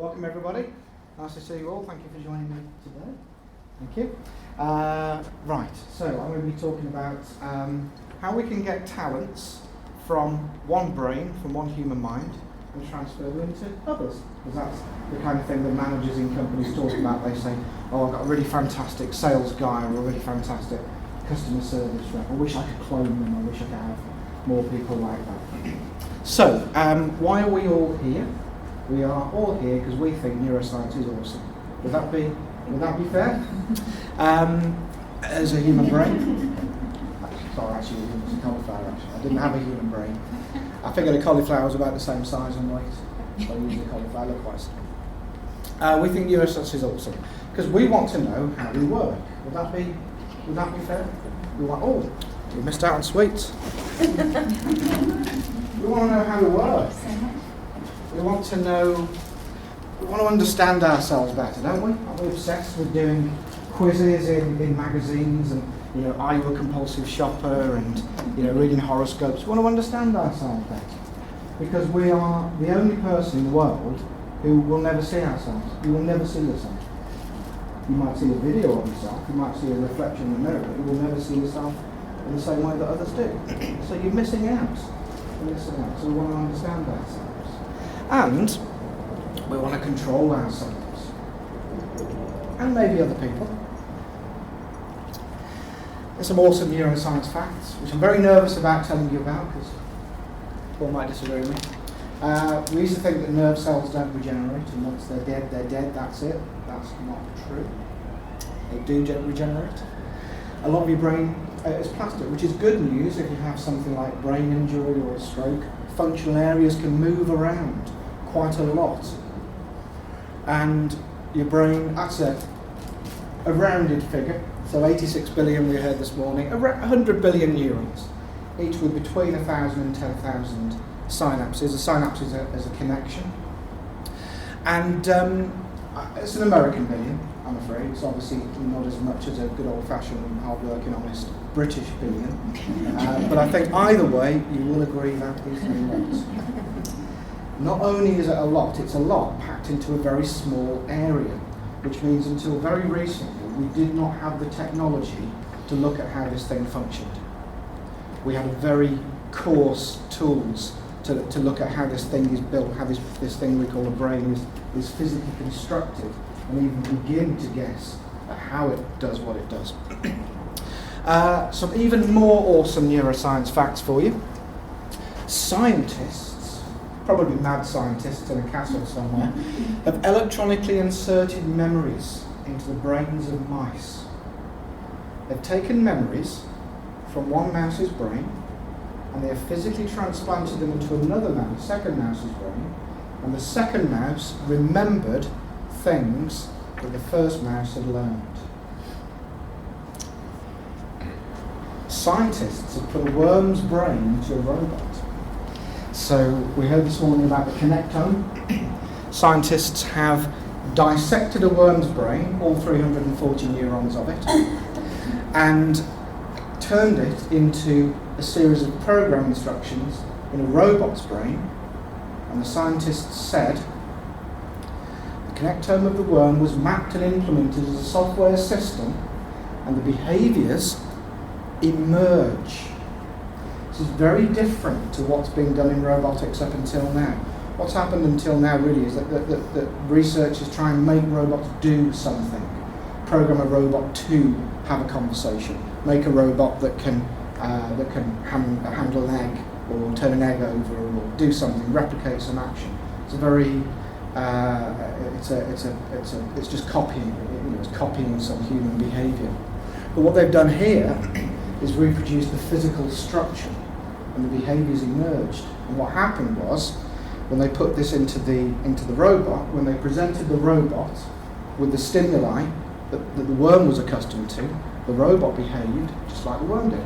Welcome everybody. Nice to see you all. Thank you for joining me today. Thank you. Right, so I'm going to be talking about how we can get talents from one brain, from one human mind, and transfer them into others. Because that's the kind of thing that managers in companies talk about. They say, oh, I've got a really fantastic sales guy or a really fantastic customer service rep. I wish I could clone them. I wish I could have more people like that. So, why are we all here? We are all here because we think neuroscience is awesome. Would that be fair? As a human brain? Actually, it was a cauliflower. Actually, I didn't have a human brain. I figured a cauliflower was about the same size and weight, so I used a cauliflower. Look quite small. We think neuroscience is awesome because we want to know how we work. Would that be fair? We missed out on sweets. We want to know how we work. We want to understand ourselves better, don't we? Aren't we obsessed with doing quizzes in magazines and, are you a compulsive shopper and, reading horoscopes? We want to understand ourselves better because we are the only person in the world who will never see ourselves. You will never see yourself. You might see a video of yourself, you might see a reflection in the mirror, but you will never see yourself in the same way that others do. So you're missing out. So we want to understand ourselves. And we want to control ourselves. And maybe other people. There's some awesome neuroscience facts, which I'm very nervous about telling you about, because people might disagree with me. We used to think that nerve cells don't regenerate, and once they're dead, that's it. That's not true. They do regenerate. A lot of your brain is plastic, which is good news if you have something like brain injury or a stroke. Functional areas can move around quite a lot. And your brain, that's a rounded figure. So 86 billion we heard this morning, 100 billion neurons, each with between 1,000 and 10,000 synapses. A synapse is a connection. And it's an American billion, I'm afraid. It's obviously not as much as a good old-fashioned, hard-working, honest British billion. But I think either way, you will agree that is a lot. Not only is it a lot, it's a lot packed into a very small area, which means until very recently, we did not have the technology to look at how this thing functioned. We had very coarse tools to look at how this thing is built, how this thing we call a brain is physically constructed, and even begin to guess at how it does what it does. Some even more awesome neuroscience facts for you. Scientists, probably mad scientists in a castle somewhere, have electronically inserted memories into the brains of mice. They've taken memories from one mouse's brain and they have physically transplanted them into another mouse, second mouse's brain, and the second mouse remembered things that the first mouse had learned. Scientists have put a worm's brain into a robot. So we heard this morning about the connectome. Scientists have dissected a worm's brain, all 340 neurons of it, and turned it into a series of program instructions in a robot's brain. And the scientists said the connectome of the worm was mapped and implemented as a software system, and the behaviours emerge. This is very different to what's being done in robotics up until now. What's happened until now really is that researchers try and make robots do something. Program a robot to have a conversation. Make a robot that can handle an egg or turn an egg over or do something, replicate some action. It's a very it's just copying. It's copying some human behaviour. But what they've done here is reproduce the physical structure, and the behaviours emerged. And what happened was, when they put this into the robot, when they presented the robot with the stimuli that the worm was accustomed to, the robot behaved just like the worm did.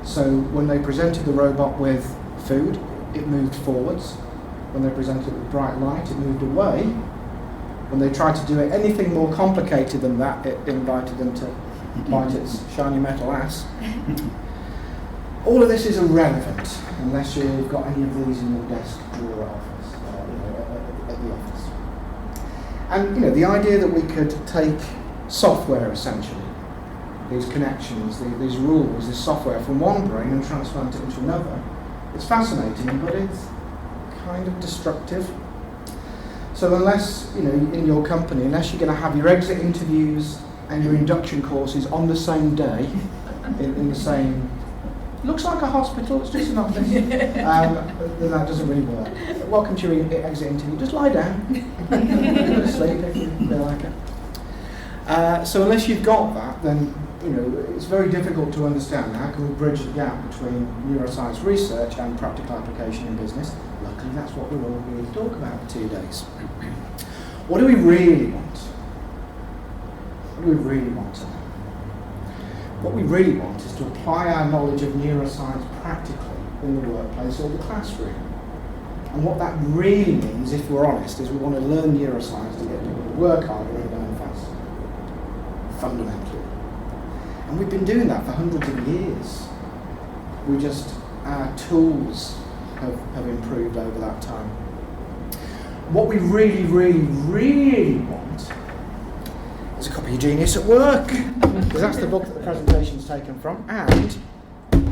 So when they presented the robot with food, it moved forwards. When they presented it with bright light, it moved away. When they tried to do it anything more complicated than that, it invited them to bite its shiny metal ass. All of this is irrelevant unless you've got any of these in your desk drawer office, at the office. And the idea that we could take software essentially, these connections, these rules, this software from one brain and transplant it into another, it's fascinating, but it's kind of destructive. So unless, in your company, unless you're going to have your exit interviews and your induction courses on the same day, in the same, looks like a hospital, it's just an office, then that doesn't really work. Welcome to your exit interview, just lie down, go to sleep if you feel like it. So unless you've got that, then it's very difficult to understand how can we bridge the gap between neuroscience research and practical application in business. Luckily, that's what we're all here to talk about for 2 days. What do we really want? What do we really want to know? What we really want is to apply our knowledge of neuroscience practically in the workplace or the classroom. And what that really means, if we're honest, is we want to learn neuroscience to get people to work harder and learn faster. Fundamentally. And we've been doing that for hundreds of years. Our tools have improved over that time. What we really, really, really want is a copy of Genius at Work, because that's the book that the presentation's taken from, and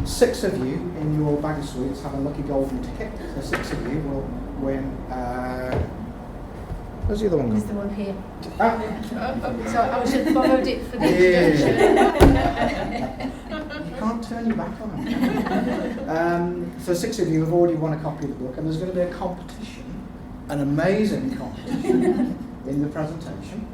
6 of you in your bag of sweets have a lucky golden ticket, so 6 of you will win. Where's the other one? There's the one here. So I was just borrowed it for the introduction. You can't turn your back on it. So 6 of you have already won a copy of the book, and there's going to be a competition, an amazing competition in the presentation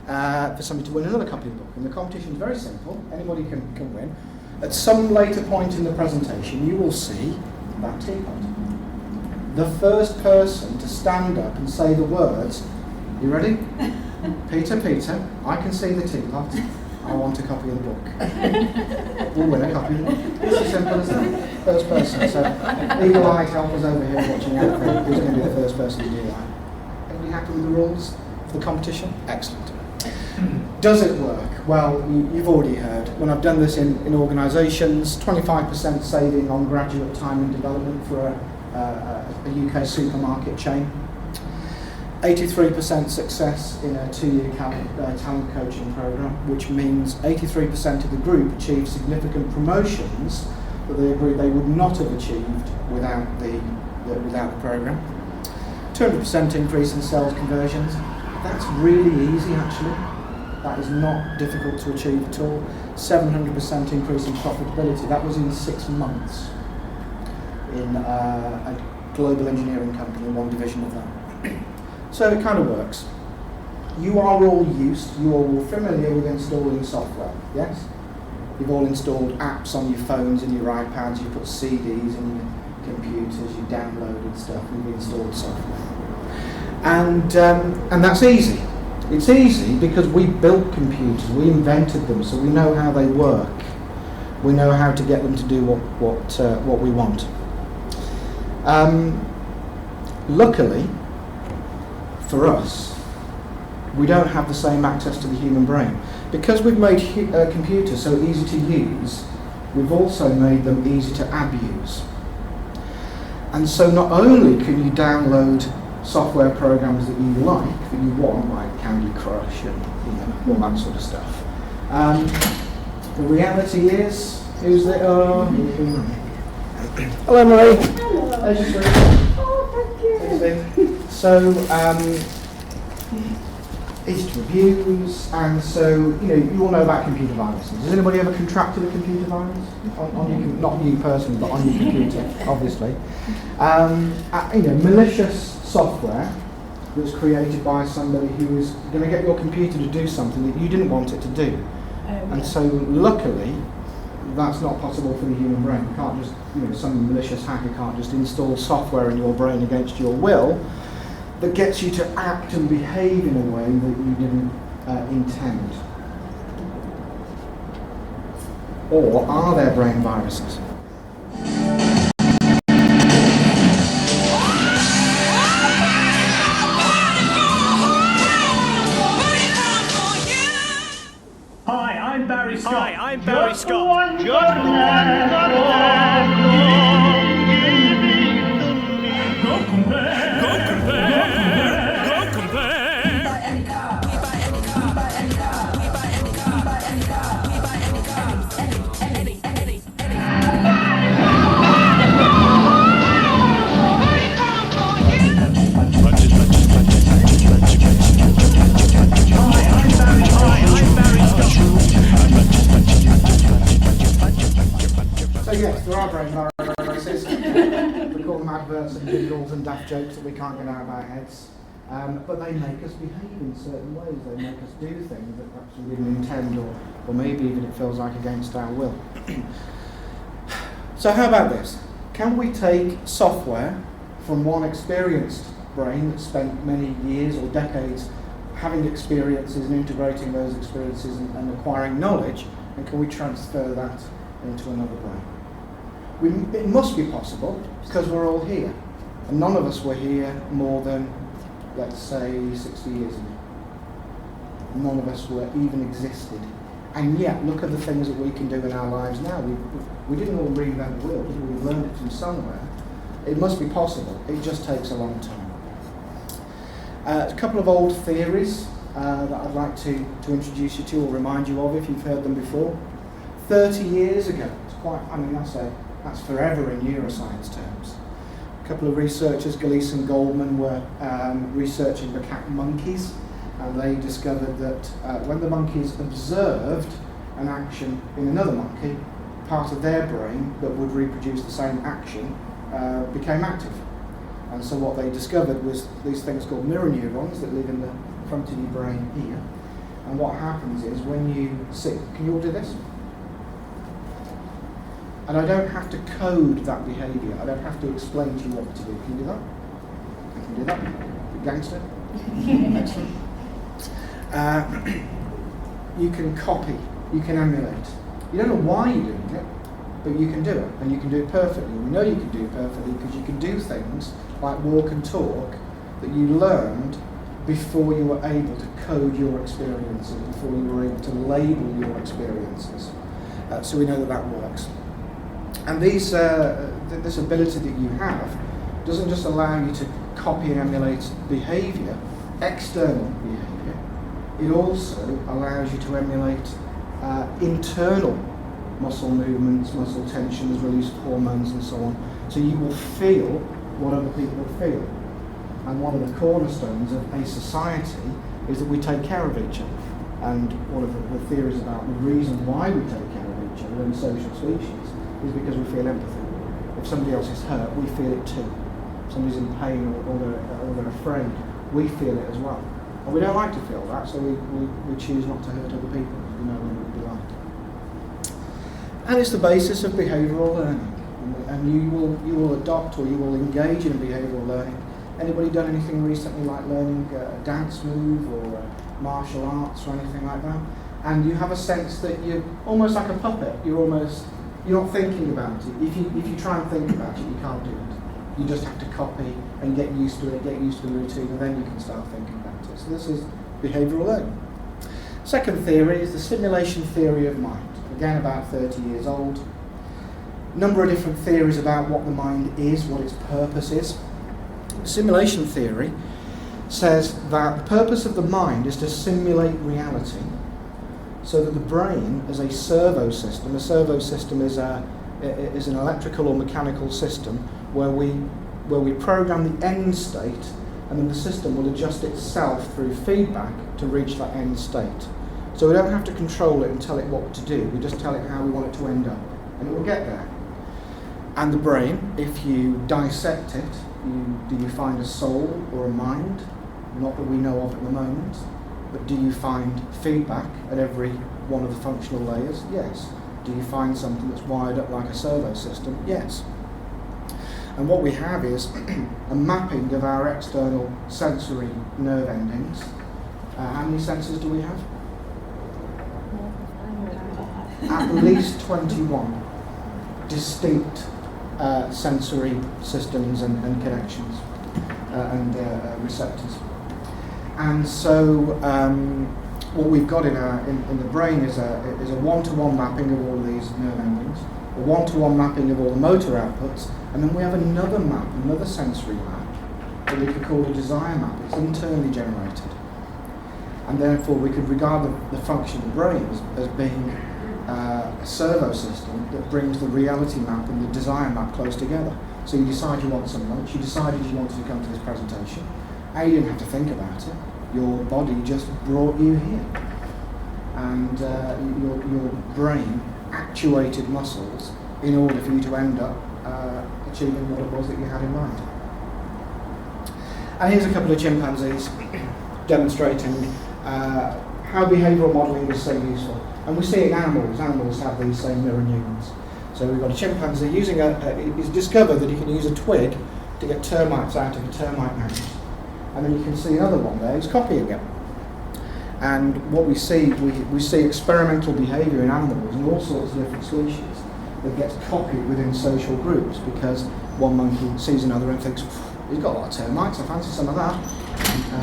for somebody to win another copy of the book. And the competition is very simple. Anybody can win. At some later point in the presentation, you will see that teapot. The first person to stand up and say the words, you ready? Peter, I can see the teapot. I want a copy of the book. We'll win a copy of the book. It's as simple as that. First person. So, Eagle Eye helpers over here watching out for who's going to be the first person to do that. Everybody happy with the rules for the competition? Excellent. Does it work? Well, you've already heard. When I've done this in organisations, 25% saving on graduate time and development for a UK supermarket chain. 83% success in a 2-year talent coaching program, which means 83% of the group achieved significant promotions that they agreed they would not have achieved without the program. 200% increase in sales conversions. That's really easy, actually. That is not difficult to achieve at all. 700% increase in profitability. That was in 6 months in a global engineering company, one division of that. So it kind of works. You are all familiar with installing software, yes? You've all installed apps on your phones and your iPads, you put CDs in your computers, you downloaded stuff, you've installed software. And that's easy. It's easy because we built computers, we invented them, so we know how they work. We know how to get them to do what we want. Luckily, for us, we don't have the same access to the human brain. Because we've made computers so easy to use, we've also made them easy to abuse. And so not only can you download software programs that you like, that you want, like Candy Crush and all that sort of stuff. The reality is that hello, Marie. Hello. There's your Oh, thank you. So, it's reviews, and so you all know about computer viruses. Has anybody ever contracted a computer virus on your, not you personally, but on your computer, obviously? Malicious software that's created by somebody who is going to get your computer to do something that you didn't want it to do. And so, luckily, that's not possible for the human brain. You can't just, some malicious hacker can't just install software in your brain against your will that gets you to act and behave in a way that you didn't intend. Or are there brain viruses? Hi, I'm Barry Scott. Just one Go compare. daft jokes that we can't get out of our heads. But they make us behave in certain ways. They make us do things that perhaps we didn't intend, or maybe even it feels like against our will. So how about this? Can we take software from one experienced brain that spent many years or decades having experiences and integrating those experiences and acquiring knowledge, and can we transfer that into another brain? It must be possible, because we're all here. And none of us were here more than, let's say, 60 years ago. None of us were even existed. And yet, look at the things that we can do in our lives now. We didn't all reinvent the wheel, did we? We learned it from somewhere. It must be possible. It just takes a long time. A couple of old theories that I'd like to introduce you to or remind you of if you've heard them before. 30 years ago, that's forever in neuroscience terms. A couple of researchers, Gillies and Goldman, were researching macaque monkeys, and they discovered that when the monkeys observed an action in another monkey, part of their brain that would reproduce the same action became active. And so what they discovered was these things called mirror neurons that live in the front of your brain here. And what happens is when you sit, can you all do this? And I don't have to code that behaviour. I don't have to explain to you what to do. Can you do that? I can do that. Gangster. Excellent. You can copy. You can emulate. You don't know why you're doing it, but you can do it, and you can do it perfectly. We know you can do it perfectly because you can do things like walk and talk that you learned before you were able to code your experiences, before you were able to label your experiences. So we know that that works. And this ability that you have doesn't just allow you to copy and emulate behaviour, external behaviour, it also allows you to emulate internal muscle movements, muscle tensions, release of hormones and so on. So you will feel what other people feel. And one of the cornerstones of a society is that we take care of each other. And one of the theories about the reason why we take care of each other in social species is because we feel empathy. If somebody else is hurt, we feel it too. If somebody's in pain or they're afraid, we feel it as well. And we don't like to feel that, so we choose not to hurt other people. We know what it would be like. And it's the basis of behavioural learning. And you will adopt or you will engage in behavioural learning. Anybody done anything recently like learning a dance move or martial arts or anything like that? And you have a sense that you're almost like a puppet. You're not thinking about it. If you try and think about it, you can't do it. You just have to copy and get used to it, get used to the routine, and then you can start thinking about it. So this is behavioural learning. Second theory is the simulation theory of mind. Again, about 30 years old. Number of different theories about what the mind is, what its purpose is. Simulation theory says that the purpose of the mind is to simulate reality so that the brain is a servo system. A servo system is an electrical or mechanical system where we program the end state, and then the system will adjust itself through feedback to reach that end state. So we don't have to control it and tell it what to do. We just tell it how we want it to end up, and it will get there. And the brain, if you dissect it, do you find a soul or a mind? Not that we know of at the moment. But do you find feedback at every one of the functional layers? Yes. Do you find something that's wired up like a servo system? Yes. And what we have is a mapping of our external sensory nerve endings. How many sensors do we have? At least 21 distinct sensory systems and connections and receptors. And so what we've got in the brain is a one-to-one mapping of all of these nerve endings, a one-to-one mapping of all the motor outputs, and then we have another map, another sensory map that we could call a desire map. It's internally generated. And therefore we could regard the function of the brain as being a servo system that brings the reality map and the desire map close together. So you decide you want some lunch, you decided you wanted to come to this presentation, and you didn't have to think about it. Your body just brought you here. And your brain actuated muscles in order for you to end up achieving what it was that you had in mind. And here's a couple of chimpanzees demonstrating how behavioural modelling is so useful. And we see in animals. Animals have these same mirror neurons. So we've got a chimpanzee using he's discovered that he can use a twig to get termites out of a termite mound. And then you can see another one there who's copying it. And what we see, we see experimental behaviour in animals in all sorts of different species that gets copied within social groups because one monkey sees another and thinks, he's got a lot of termites, I fancy some of that.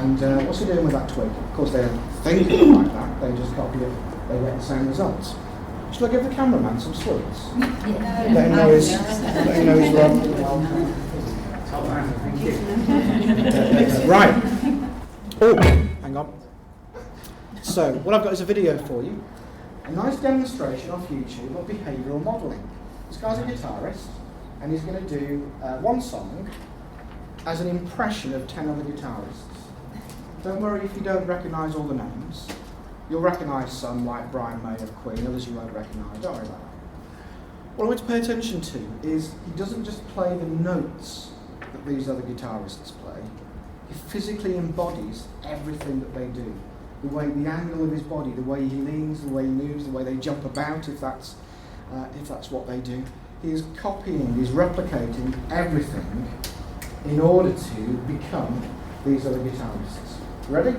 And what's he doing with that twig? Of course, they don't think like that, they just copy it, they get the same results. Shall I give the cameraman some sweets? Let him know he's wrong. Right. Oh, hang on. So, what I've got is a video for you. A nice demonstration off YouTube of behavioural modelling. This guy's a guitarist, and he's going to do one song as an impression of 10 other guitarists. Don't worry if you don't recognise all the names. You'll recognise some like Brian May of Queen, others you won't recognise. Don't worry about that. What I want to pay attention to is he doesn't just play the notes that these other guitarists play. He physically embodies everything that they do. The angle of his body, the way he leans, the way he moves, the way they jump about, if that's what they do. He is copying, he's replicating everything in order to become these other guitarists. Ready?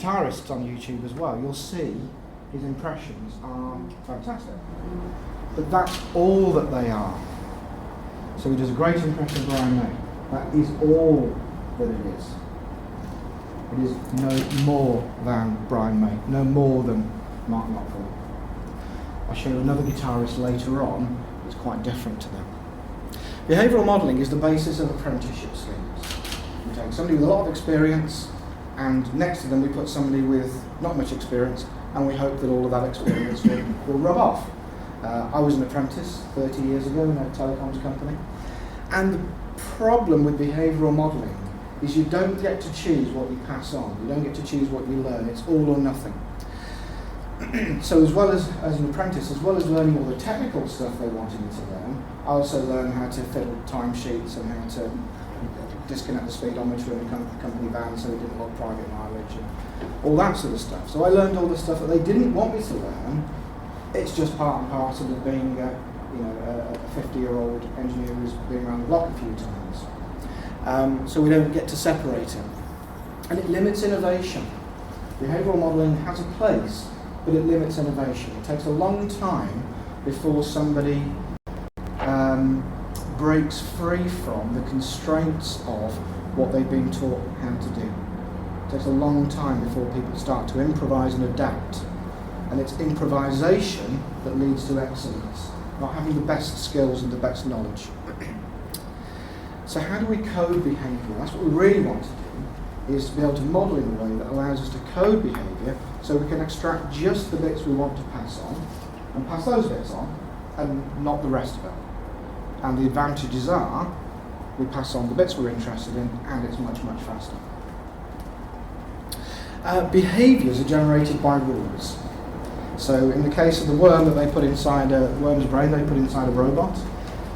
Guitarists on YouTube as well, you'll see his impressions are fantastic. But that's all that they are. So he does a great impression of Brian May. That is all that it is. It is no more than Brian May, no more than Mark Knopfler. I'll show you another guitarist later on that's quite different to them. Behavioural modelling is the basis of apprenticeship schemes. We take somebody with a lot of experience, and next to them we put somebody with not much experience, and we hope that all of that experience will rub off. I was an apprentice 30 years ago in a telecoms company, and the problem with behavioural modelling is you don't get to choose what you pass on, you don't get to choose what you learn, it's all or nothing. So as well as an apprentice, as well as learning all the technical stuff they wanted me to learn, I also learned how to fiddle timesheets and how to disconnect the speedometer in a company van so it didn't log private mileage and all that sort of stuff. So I learned all the stuff that they didn't want me to learn. It's just part and parcel of being a 50-year-old engineer who's been around the block a few times. So we don't get to separate it. And it limits innovation. Behavioural modelling has a place, but it limits innovation. It takes a long time before somebody breaks free from the constraints of what they've been taught how to do. It takes a long time before people start to improvise and adapt. And it's improvisation that leads to excellence, not having the best skills and the best knowledge. So how do we code behaviour? That's what we really want to do, is to be able to model in a way that allows us to code behaviour so we can extract just the bits we want to pass on, and pass those bits on, and not the rest of it. And the advantages are, we pass on the bits we're interested in, and it's much, much faster. Behaviours are generated by rules. So in the case of the worm that they put inside a worm's brain, they put inside a robot,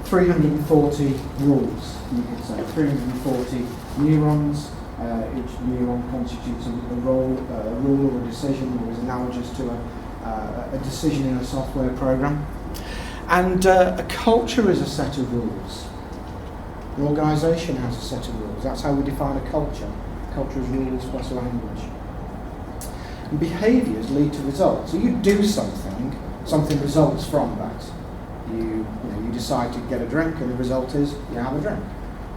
340 rules, you could say, 340 neurons. Each neuron constitutes a rule or a decision, or is analogous to a decision in a software program. And a culture is a set of rules. An organisation has a set of rules. That's how we define a culture. Culture is rules plus language. And behaviours lead to results. So you do something results from that. You decide to get a drink, and the result is you have a drink.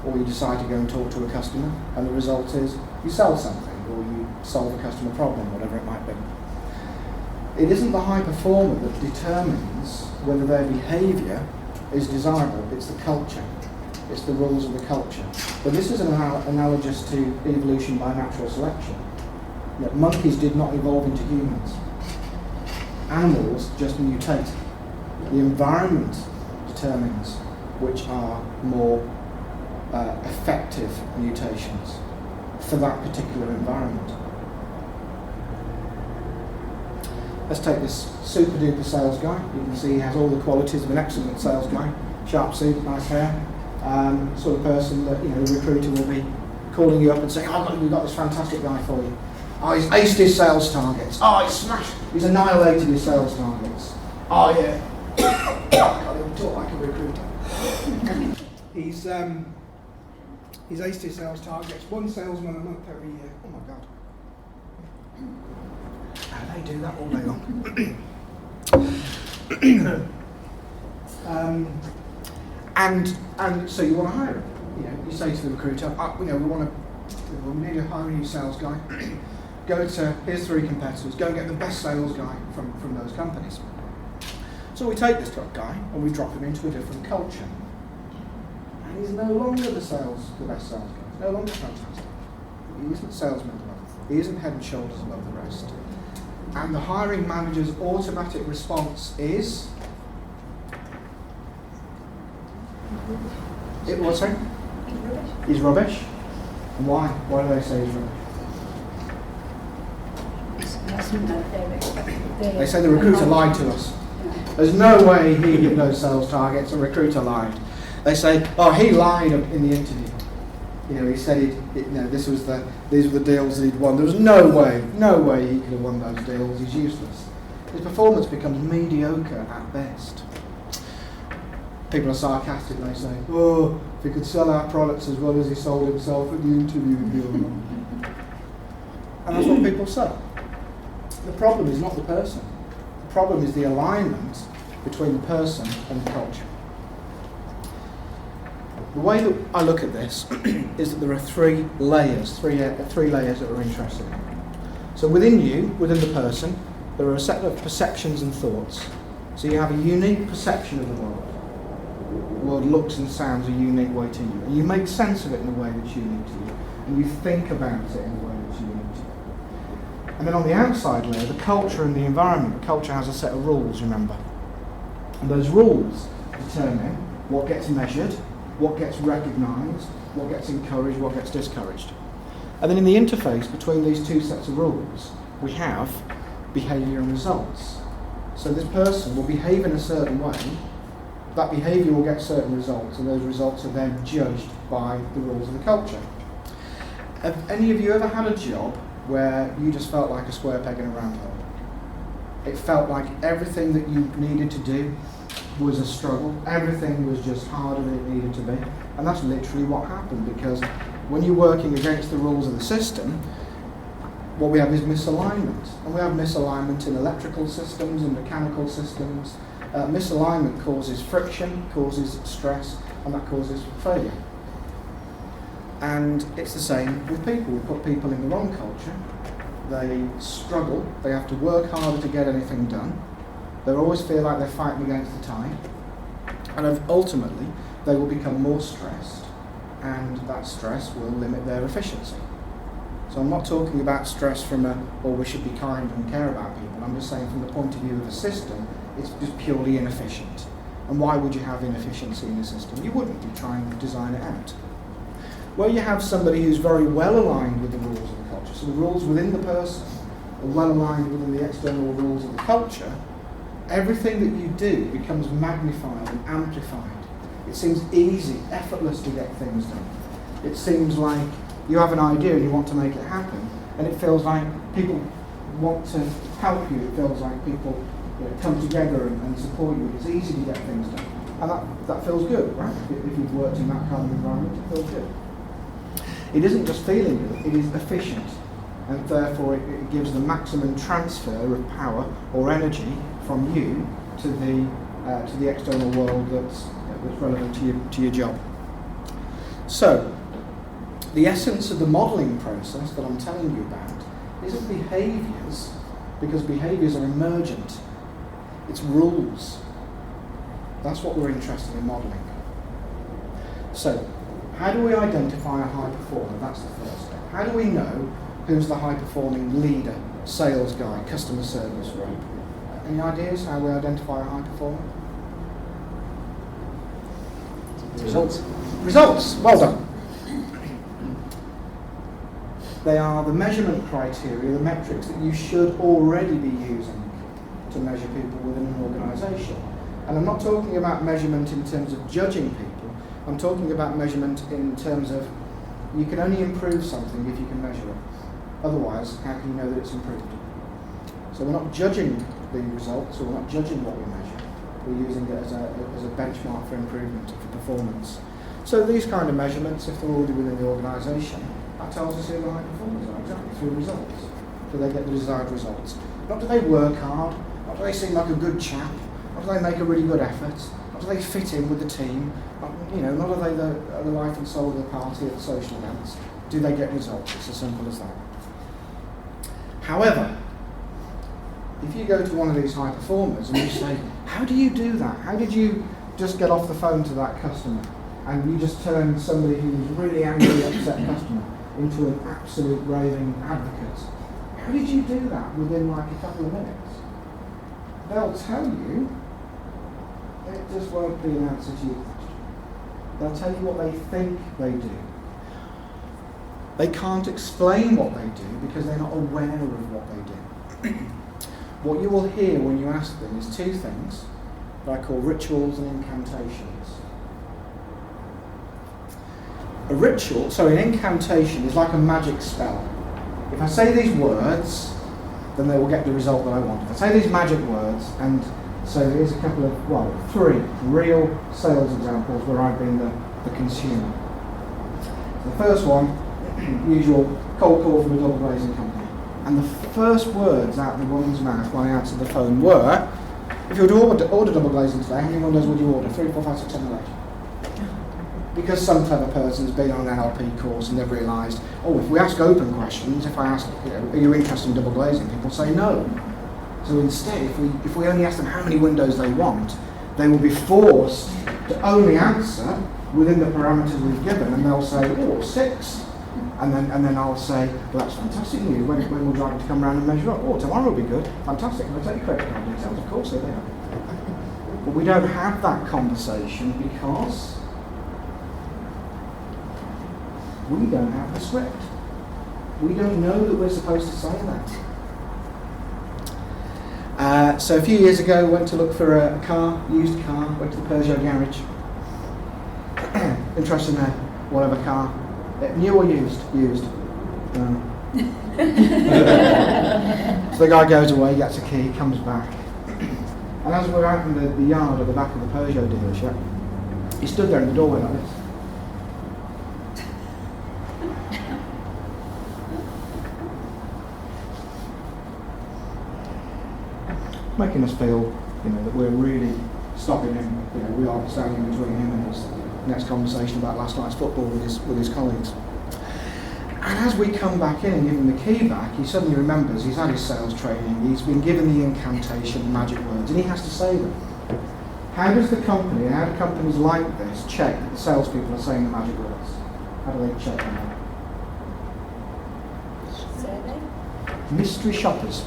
Or you decide to go and talk to a customer, and the result is you sell something, or you solve a customer problem, whatever it might be. It isn't the high performer that determines whether their behaviour is desirable, it's the culture. It's the rules of the culture. But this is analogous to evolution by natural selection. Monkeys did not evolve into humans. Animals just mutate. The environment determines which are more effective mutations for that particular environment. Let's take this super duper sales guy. You can see he has all the qualities of an excellent sales guy. Sharp suit, nice hair, sort of person that the recruiter will be calling you up and saying, "Oh, we've got this fantastic guy for you. Oh, he's aced his sales targets. Oh, he's smashed. He's annihilated his sales targets. Oh yeah." I can't even talk like a recruiter. He's aced his sales targets. One salesman a month every year. Oh my God. And they do that all day long. And so you want to hire him. You say to the recruiter, we need to hire a new sales guy. Here's 3 competitors. Go and get the best sales guy from those companies. So we take this guy and we drop him into a different culture. And he's no longer the best sales guy. He's no longer fantastic. He isn't salesman above. He isn't head and shoulders above the rest. And the hiring manager's automatic response is... What's that? He's rubbish. And why? Why do they say he's rubbish? They say the recruiter lied to us. There's no way he hit those sales targets. The recruiter lied. They say, "Oh, he lied in the interview. He said these were the deals that he'd won. There was no way he could have won those deals. He's useless." His performance becomes mediocre at best. People are sarcastic. They say, "Oh, if he could sell our products as well as he sold himself at the interview, he'd be all right." And that's what people say. The problem is not the person. The problem is the alignment between the person and the culture. The way that I look at this is that there are 3 layers, three layers that we're interested in. So within the person, there are a set of perceptions and thoughts. So you have a unique perception of the world. The world looks and sounds a unique way to you, and you make sense of it in a way that's unique to you. and you think about it in the way that you need to. And then on the outside layer, the culture and the environment. The culture has a set of rules, remember. And those rules determine what gets measured, what gets recognised, what gets encouraged, what gets discouraged. And then in the interface between these two sets of rules, we have behaviour and results. So this person will behave in a certain way, that behaviour will get certain results, and those results are then judged by the rules of the culture. Have any of you ever had a job where you just felt like a square peg in a round hole? It felt like everything that you needed to do was a struggle, everything was just harder than it needed to be, and that's literally what happened, because when you're working against the rules of the system, what we have is misalignment, and we have misalignment in electrical systems and mechanical systems. Misalignment causes friction, causes stress, and that causes failure. And it's the same with people. We put people in the wrong culture, they struggle, they have to work harder to get anything done, they always feel like they're fighting against the tide, and ultimately they will become more stressed, and that stress will limit their efficiency. So I'm not talking about stress from we should be kind and care about people. I'm just saying from the point of view of a system, it's just purely inefficient. And why would you have inefficiency in a system? You wouldn't. You try and design it out. Where you have somebody who's very well aligned with the rules of the culture, so the rules within the person are well aligned within the external rules of the culture, everything that you do becomes magnified and amplified. It seems easy, effortless to get things done. It seems like you have an idea and you want to make it happen, and it feels like people want to help you. It feels like people come together and support you. It's easy to get things done, and that feels good, right? If you've worked in that kind of environment, it feels good. It isn't just feeling good, it is efficient, and therefore it gives the maximum transfer of power or energy from you to the external world that's relevant to your job. So, the essence of the modelling process that I'm telling you about isn't behaviours, because behaviours are emergent. It's rules. That's what we're interested in modelling. So, how do we identify a high performer? That's the first step. How do we know who's the high performing leader, sales guy, customer service rep? Any ideas how we identify a high performer? Results. Results. Well done. They are the measurement criteria, the metrics that you should already be using to measure people within an organisation. And I'm not talking about measurement in terms of judging people. I'm talking about measurement in terms of you can only improve something if you can measure it. Otherwise, how can you know that it's improved? So we're not judging the results, or we're not judging what we measure. We're using it as a benchmark for improvement, for performance. So these kind of measurements, if they're already within the organisation, that tells us who the high performers are, exactly, through results. Do they get the desired results? Not do they work hard, not do they seem like a good chap, not do they make a really good effort, not do they fit in with the team, not are they the life and soul of the party at the social events. Do they get results? It's as simple as that. However, if you go to one of these high performers and you say, how do you do that? How did you just get off the phone to that customer and you just turn somebody who's really angry, upset customer into an absolute raving advocate? How did you do that within like a couple of minutes? They'll tell you, it just won't be an answer to your question. They'll tell you what they think they do. They can't explain what they do because they're not aware of what they do. What you will hear when you ask them is two things that I call rituals and incantations. An incantation is like a magic spell. If I say these words, then they will get the result that I want. If I say these magic words, and so here's a couple of, three real sales examples where I've been the consumer. The first one, usual cold call from a double glazing company. And the first words out of the woman's mouth when I answered the phone were, if you were to order double glazing today, how many windows would you order? 3, 4, 5, 6, 7, 8. Because some clever person's been on an NLP course and they've realised, if we ask open questions, if I ask, are you interested in double glazing? People say no. So instead, if we only ask them how many windows they want, they will be forced to only answer within the parameters we've given, and they'll say, 6. And then I'll say, well, that's fantastic news. When we'll drive to come round and measure up? Oh, tomorrow will be good. Fantastic. Can I take your credit card details? Of course, here they are. But we don't have that conversation because we don't have the script. We don't know that we're supposed to say that. So a few years ago, went to look for a car, used car, went to the Peugeot garage. Interested in whatever car. New or used? Used. So the guy goes away, gets a key, comes back. And as we're out in the yard at the back of the Peugeot dealership, he stood there in the doorway like this. Making us feel, that we're really stopping him. We are standing between him and his next conversation about last night's football with his colleagues. And as we come back in and give him the key back, he suddenly remembers he's had his sales training, he's been given the incantation magic words, and he has to say them. How does the company, how do companies like this check that the salespeople are saying the magic words? How do they check that? Survey? Mystery shoppers.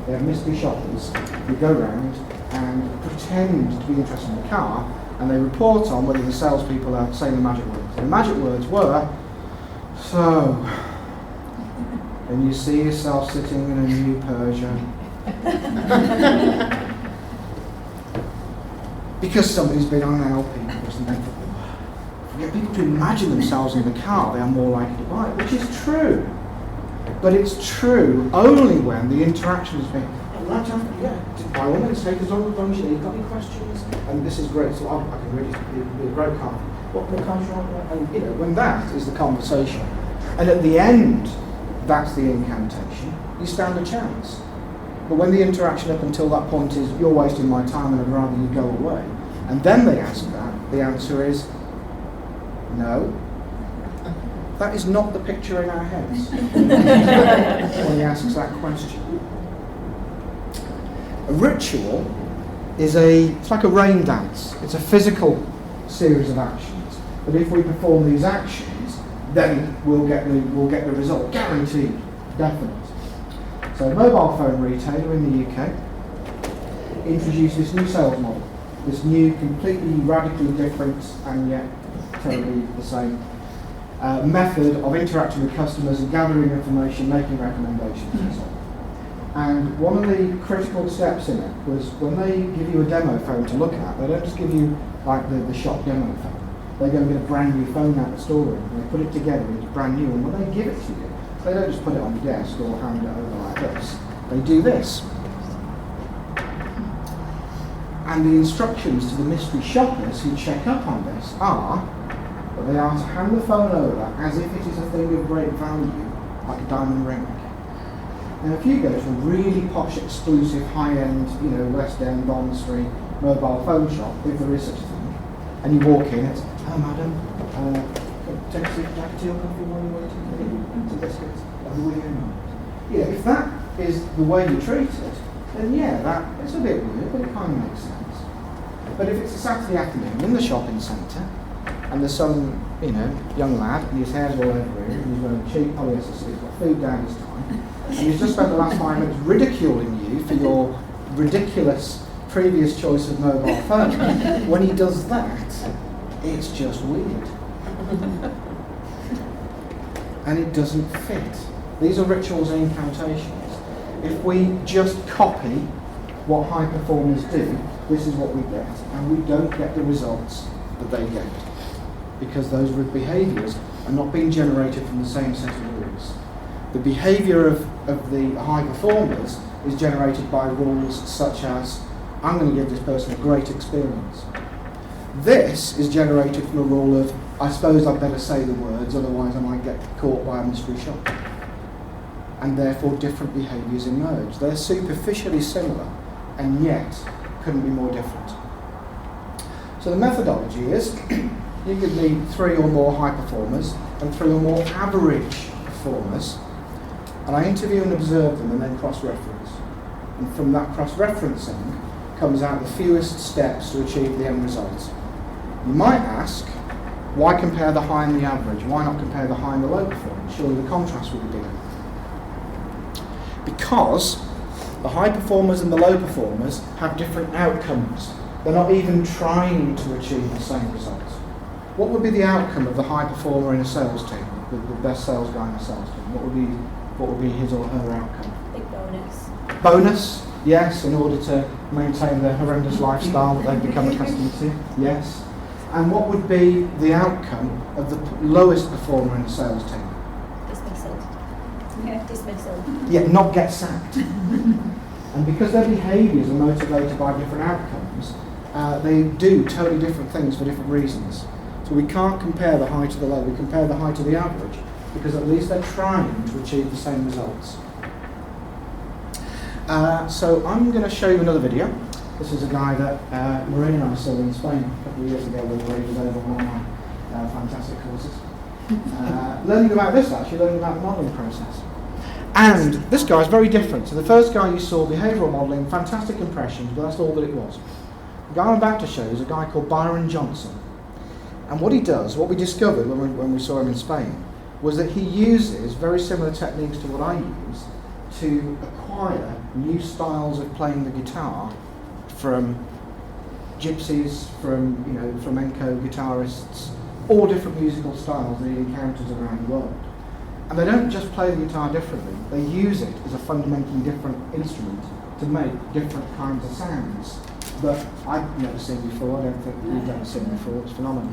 They have mystery shoppers who go around and pretend to be interested in the car, and they report on whether the salespeople are saying the magic words. And the magic words were, so, and you see yourself sitting in a new Peugeot. Because somebody's been on an LP course and then get people to imagine themselves in the car, they are more likely to buy it, which is true. But it's true only when the interaction has been, by all means, take as long as you need. Got any questions? And this is great, so I can really be a great car. What car do you want? And when that is the conversation, and at the end, that's the incantation, you stand a chance. But when the interaction up until that point is, you're wasting my time and I'd rather you go away, and then they ask that, the answer is, no. That is not the picture in our heads when he asks that question. A ritual is it's like a rain dance. It's a physical series of actions. But if we perform these actions, then we'll get the result, guaranteed, definite. So a mobile phone retailer in the UK introduced this new sales model, this new, completely radically different and yet terribly the same method of interacting with customers and gathering information, making recommendations and so on. And one of the critical steps in it was when they give you a demo phone to look at, they don't just give you like the shop demo phone. They go and get a brand new phone out of the storeroom and they put it together and it's brand new, and when they give it to you, they don't just put it on the desk or hand it over like this. They do this. And the instructions to the mystery shoppers who check up on this are that they are to hand the phone over as if it is a thing of great value, like a diamond ring. Now if you go to a really posh, exclusive, high-end, West End, Bond Street mobile phone shop, if there is such a thing, and you walk in, it's, hello madam, take a seat, jack tea or coffee while you're waiting, some biscuits, if that is the way you treat it, then it's a bit weird, but it kind of makes sense. But if it's a Saturday afternoon in the shopping centre, and there's some, young lad, and his hair's all over him, and he's wearing cheap polyester suit, he's got food down his tie, and he's just spent the last 5 minutes ridiculing you for your ridiculous previous choice of mobile phone. When he does that, it's just weird. And it doesn't fit. These are rituals and incantations. If we just copy what high performers do, this is what we get, and we don't get the results that they get, because those behaviours are not being generated from the same set of rules. The behaviour of the high performers is generated by rules such as, I'm going to give this person a great experience. This is generated from a rule of, I suppose I'd better say the words, otherwise I might get caught by a mystery shopper. And therefore different behaviours emerge. They're superficially similar, and yet couldn't be more different. So the methodology is, you give me 3 or more high performers and 3 or more average performers, and I interview and observe them and then cross-reference. And from that cross-referencing comes out the fewest steps to achieve the end result. You might ask, Why compare the high and the average? Why not compare the high and the low performance? Surely the contrast would be bigger. Because the high performers and the low performers have different outcomes. They're not even trying to achieve the same results. What would be the outcome of the high performer in a sales team, the best sales guy in a sales team? What would be his or her outcome? Big bonus. Bonus, yes, in order to maintain the horrendous lifestyle that they've become accustomed to, yes. And what would be the outcome of the lowest performer in a sales team? Dismissal. Yeah. Dismissal. Yeah, not get sacked. And because their behaviours are motivated by different outcomes, they do totally different things for different reasons. So we can't compare the high to the low, we compare the high to the average, because at least they're trying to achieve the same results. So I'm going to show you another video. This is a guy that Marie and I saw in Spain a couple of years ago when Marie was over one of my fantastic courses. Learning about this, actually, learning about the modelling process. And this guy's very different. So the first guy you saw, behavioural modelling, fantastic impressions, but that's all that it was. The guy I'm about to show is a guy called Byron Johnson. And what he does, what we discovered when we saw him in Spain, was that he uses very similar techniques to what I use to acquire new styles of playing the guitar from gypsies, from flamenco guitarists, all different musical styles that he encounters around the world. And they don't just play the guitar differently, they use it as a fundamentally different instrument to make different kinds of sounds that I've never seen before. I don't think you've ever seen before. It's phenomenal.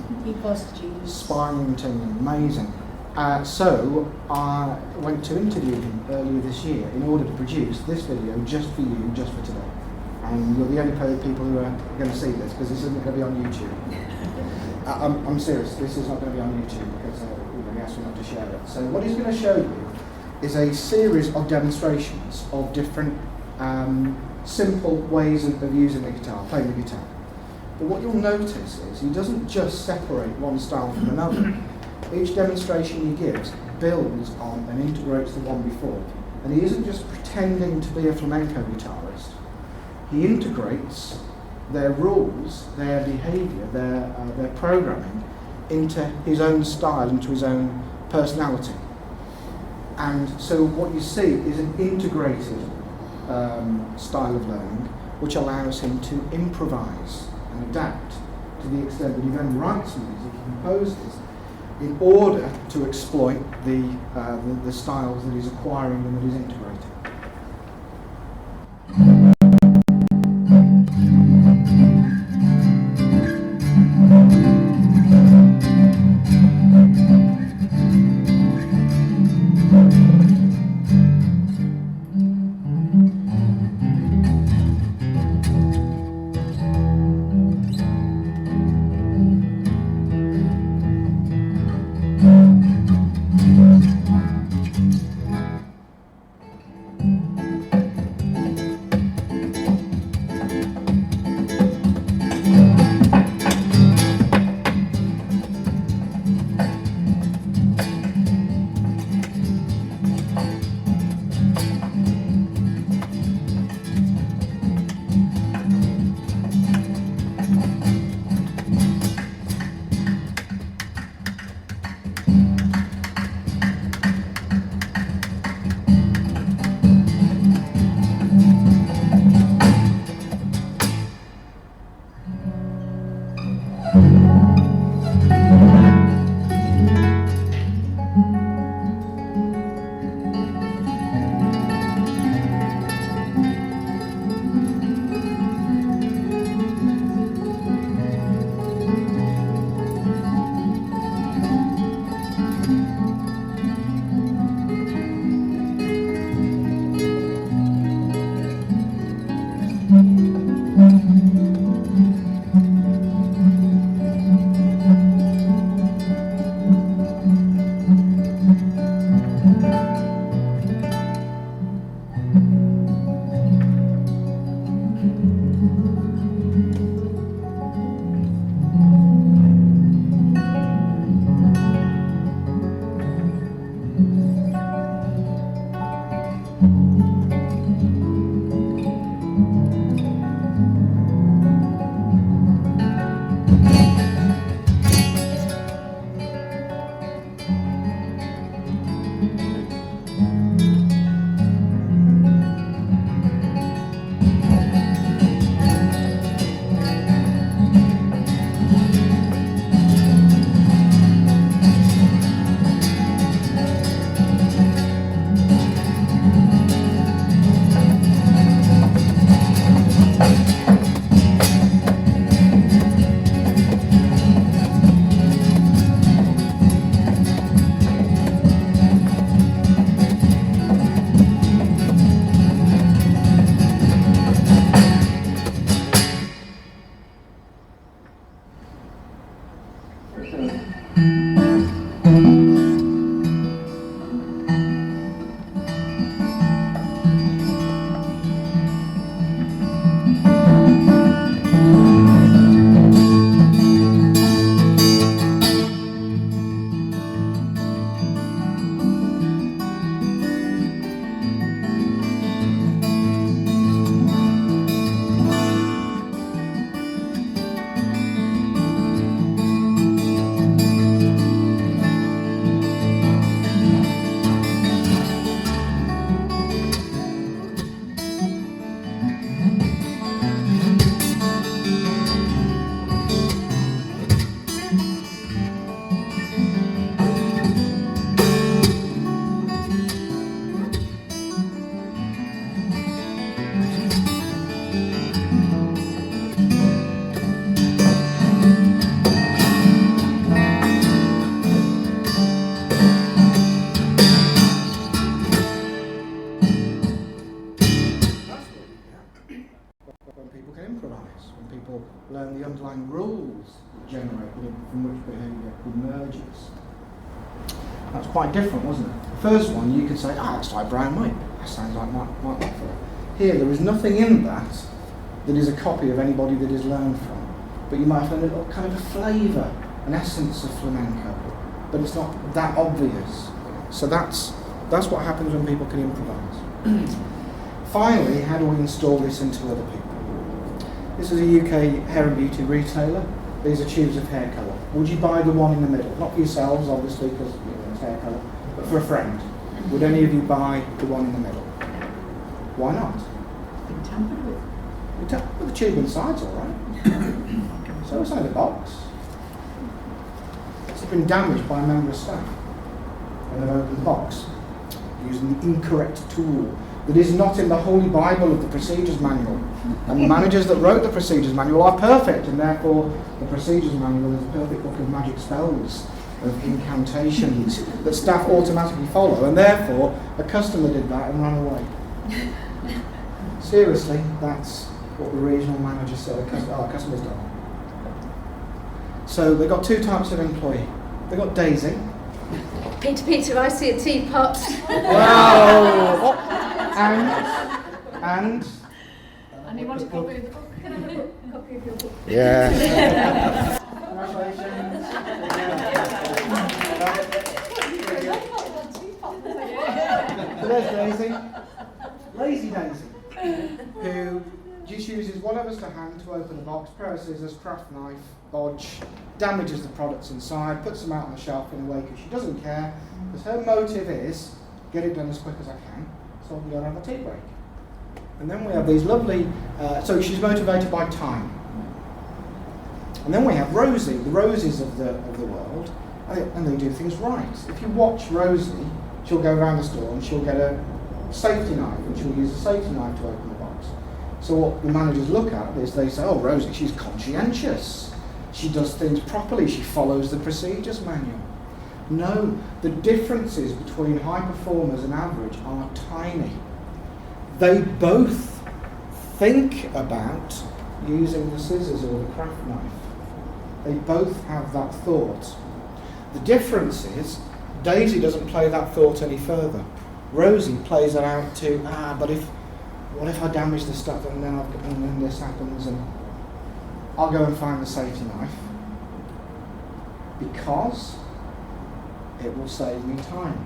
Inspiring, amazing. So I went to interview him earlier this year in order to produce this video just for you, just for today. And you're the only people who are going to see this, because this isn't going to be on YouTube. I'm serious, this is not going to be on YouTube because he asked me not to share it. So what he's going to show you is a series of demonstrations of different simple ways of using the guitar, playing the guitar. But what you'll notice is he doesn't just separate one style from another. Each demonstration he gives builds on and integrates the one before. And he isn't just pretending to be a flamenco guitarist. He integrates their rules, their behaviour, their programming into his own style, into his own personality. And so what you see is an integrated style of learning, which allows him to improvise and adapt to the extent that he then writes music, he composes, in order to exploit the styles that he's acquiring and that he's integrating. learn the underlying rules that generate from which behaviour emerges. That's quite different, wasn't it? The first one, you could say, it's like brown mipe. That sounds like Mike Longfellow. Here, there is nothing in that is a copy of anybody that is learned from. But you might find a little kind of a flavour, an essence of flamenco. But it's not that obvious. So that's what happens when people can improvise. Finally, how do we install this into other people? This is a UK hair and beauty retailer. These are tubes of hair colour. Would you buy the one in the middle? Not for yourselves, obviously, because it's hair colour, but for a friend. Would any of you buy the one in the middle? Why not? Been tampered with. Well, the tube inside's all right. So it's only the box. It's been damaged by a member of staff when they've opened the box using the incorrect tool that is not in the Holy Bible of the Procedures Manual. And the managers that wrote the Procedures Manual are perfect, and therefore the Procedures Manual is a perfect book of magic spells, of incantations that staff automatically follow, and therefore a customer did that and ran away. Seriously, that's what the regional manager said our customers done. So they've got two types of employee. They've got Daisy. Peter, I see a teapot. Wow! And And you want a copy of the book? Can I have a copy of your book? yeah. Congratulations. So there's Daisy. Lazy Daisy, who just uses whatever's to hand to open a box, pair of scissors, craft knife, bodge, damages the products inside, puts them out on the shelf in a way because she doesn't care, because her motive is get it done as quick as I can so I can go and have a tea break. And then we have these lovely, so she's motivated by time. And then we have Rosie, the Rosies of the world, and they do things right. If you watch Rosie, she'll go around the store and she'll get a safety knife, and she'll use a safety knife to open the box. So what the managers look at is they say, oh, Rosie, she's conscientious. She does things properly. She follows the procedures manual. No, the differences between high performers and average are tiny. They both think about using the scissors or the craft knife. They both have that thought. The difference is Daisy doesn't play that thought any further. Rosie plays it out to, but what if I damage the stuff and then this happens, and I'll go and find the safety knife because it will save me time.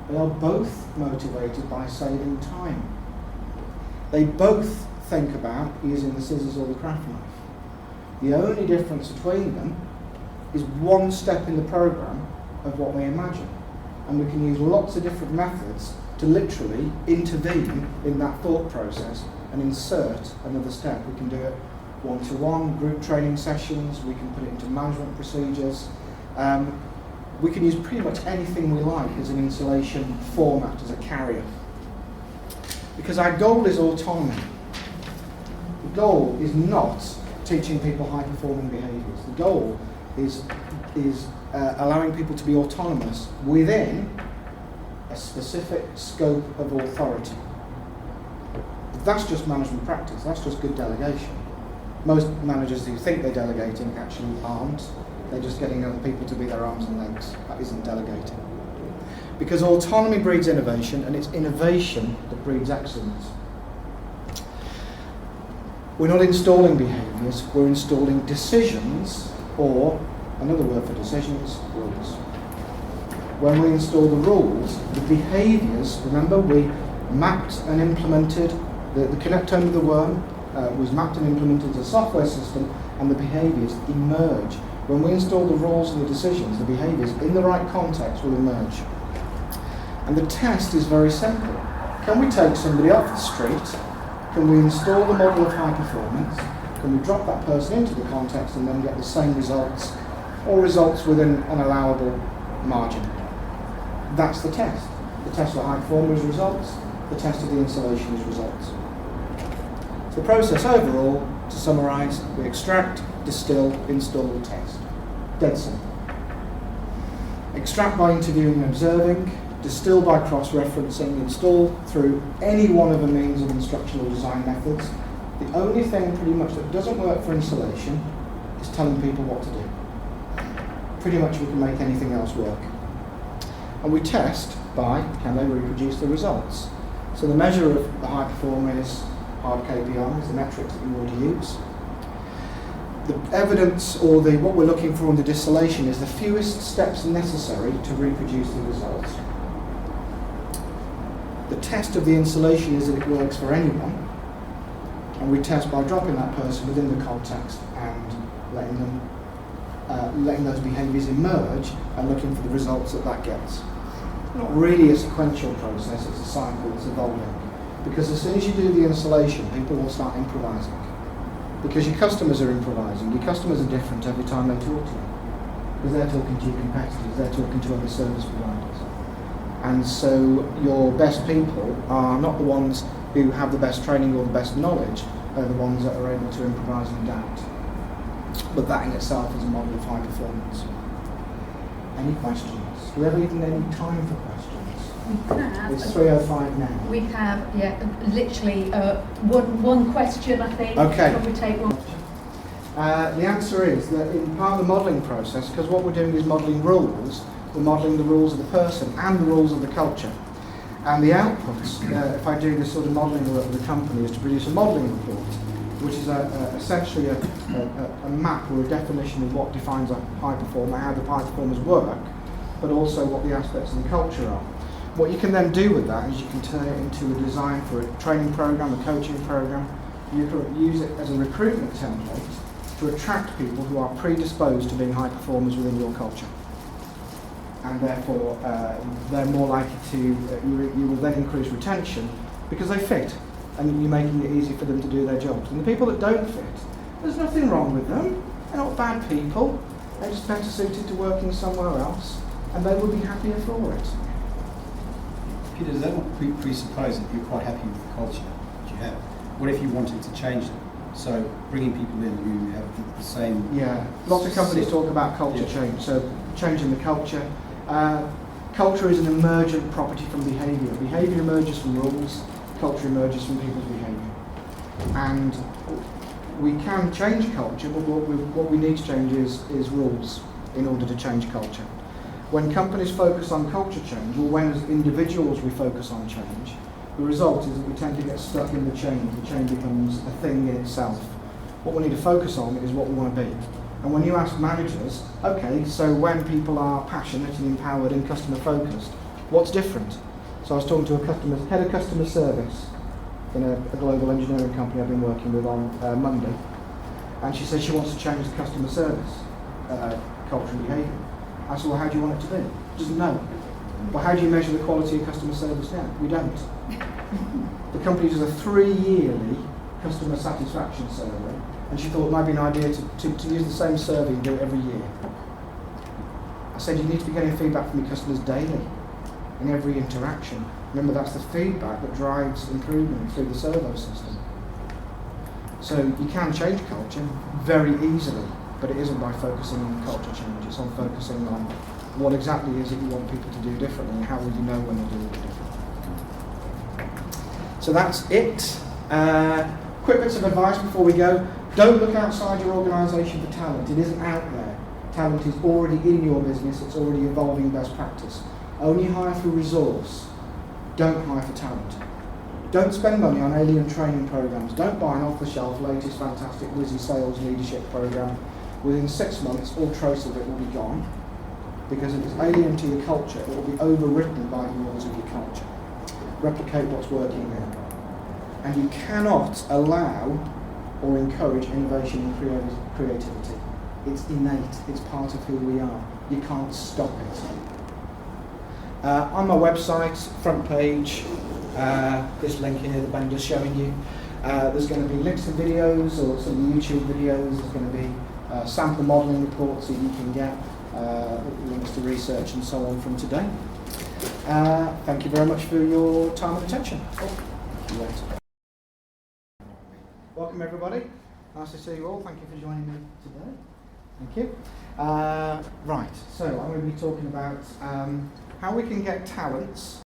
They are both motivated by saving time. They both think about using the scissors or the craft knife. The only difference between them is one step in the program of what they imagine. And we can use lots of different methods to literally intervene in that thought process and insert another step. We can do it one-to-one, group training sessions, we can put it into management procedures. We can use pretty much anything we like as an installation format, as a carrier. Because our goal is autonomy. The goal is not teaching people high-performing behaviours. The goal is allowing people to be autonomous within a specific scope of authority. That's just management practice, that's just good delegation. Most managers who think they're delegating actually aren't. They're just getting other people to be their arms and legs. That isn't delegating. Because autonomy breeds innovation, and it's innovation that breeds excellence. We're not installing behaviours, we're installing decisions, or another word for decisions, rules. When we install the rules, the behaviours, remember we mapped and implemented, the connectome of the worm was mapped and implemented as a software system, and the behaviours emerge. When we install the rules and the decisions, the behaviours in the right context will emerge. And the test is very simple. Can we take somebody off the street? Can we install the model of high performance? Can we drop that person into the context and then get the same results, or results within an allowable margin? That's the test. The test for high performer is results. The test of the installation is results. So the process overall, to summarise, we extract, distill, install, test. Dead simple. Extract by interviewing and observing, distill by cross-referencing, install through any one of a means of instructional design methods, The only thing pretty much that doesn't work for installation is telling people what to do. Pretty much we can make anything else work. And we test by, can they reproduce the results? So the measure of the high performer is hard KPIs, the metrics that you already use. The evidence, or what we're looking for in the distillation, is the fewest steps necessary to reproduce the results. The test of the installation is that it works for anyone, and we test by dropping that person within the context and letting those behaviours emerge and looking for the results that gets. Not really a sequential process, it's a cycle, it's evolving. Because as soon as you do the installation, people will start improvising. Because your customers are improvising. Your customers are different every time they talk to you. Because they're talking to your competitors, they're talking to other service providers. And so your best people are not the ones who have the best training or the best knowledge, they're the ones that are able to improvise and adapt. But that in itself is a model of high performance. Any questions? Do we have even any time for questions? We have. It's 3:05 now. We have, literally one question, I think. Okay. Can we take one? The answer is that in part of the modelling process, because what we're doing is modelling rules, we're modelling the rules of the person and the rules of the culture. And the outputs, if I do this sort of modelling work with the company, is to produce a modelling report, which is essentially a map or a definition of what defines a high performer, how the high performers work, but also what the aspects of the culture are. What you can then do with that is you can turn it into a design for a training program, a coaching program. You can use it as a recruitment template to attract people who are predisposed to being high performers within your culture. And therefore, they're more likely to, you will then increase retention because they fit, and you're making it easy for them to do their jobs. And the people that don't fit, there's nothing wrong with them. They're not bad people. They're just better suited to working somewhere else, and they will be happier for it. Peter, does that not presuppose that you're quite happy with the culture that you have? What if you wanted to change it? So bringing people in who have the same... Yeah, lots of companies talk about culture change, so changing the culture. Culture is an emergent property from behaviour. Behaviour emerges from rules, culture emerges from people's behaviour. And we can change culture, but what we need to change is rules in order to change culture. When companies focus on culture change, or when as individuals we focus on change, the result is that we tend to get stuck in the change. The change becomes a thing in itself. What we need to focus on is what we want to be. And when you ask managers, okay, so when people are passionate and empowered and customer focused, what's different? So I was talking to a head of customer service in a global engineering company I've been working with on Monday, and she said she wants to change the customer service culture and behaviour. I said, well, how do you want it to be? She doesn't know. Well, how do you measure the quality of customer service now? We don't. The company does a 3-yearly customer satisfaction survey, and she thought it might be an idea to use the same survey and do it every year. I said, you need to be getting feedback from your customers daily, in every interaction. Remember, that's the feedback that drives improvement through the servo system. So you can change culture very easily, but it isn't by focusing on culture change, it's on focusing on what exactly is it you want people to do differently, and how will you know when they're doing it differently. So that's it. Quick bits of advice before we go. Don't look outside your organisation for talent. It isn't out there. Talent is already in your business, it's already evolving best practice. Only hire for resource. Don't hire for talent. Don't spend money on alien training programs. Don't buy an off-the-shelf, latest, fantastic, whizzy sales leadership program. Within 6 months, all trace of it will be gone, because if it's alien to your culture, it will be overwritten by the rules of your culture. Replicate what's working there. And you cannot allow or encourage innovation and creativity. It's innate, it's part of who we are. You can't stop it. On my website, front page, this link here that Ben just showing you, there's going to be links to videos or some YouTube videos. There's going to be sample modelling reports that you can get, links to research and so on from today. Thank you very much for your time and attention. Welcome everybody. Nice to see you all. Thank you for joining me today. Thank you. Right, so I'm going to be talking about how we can get talents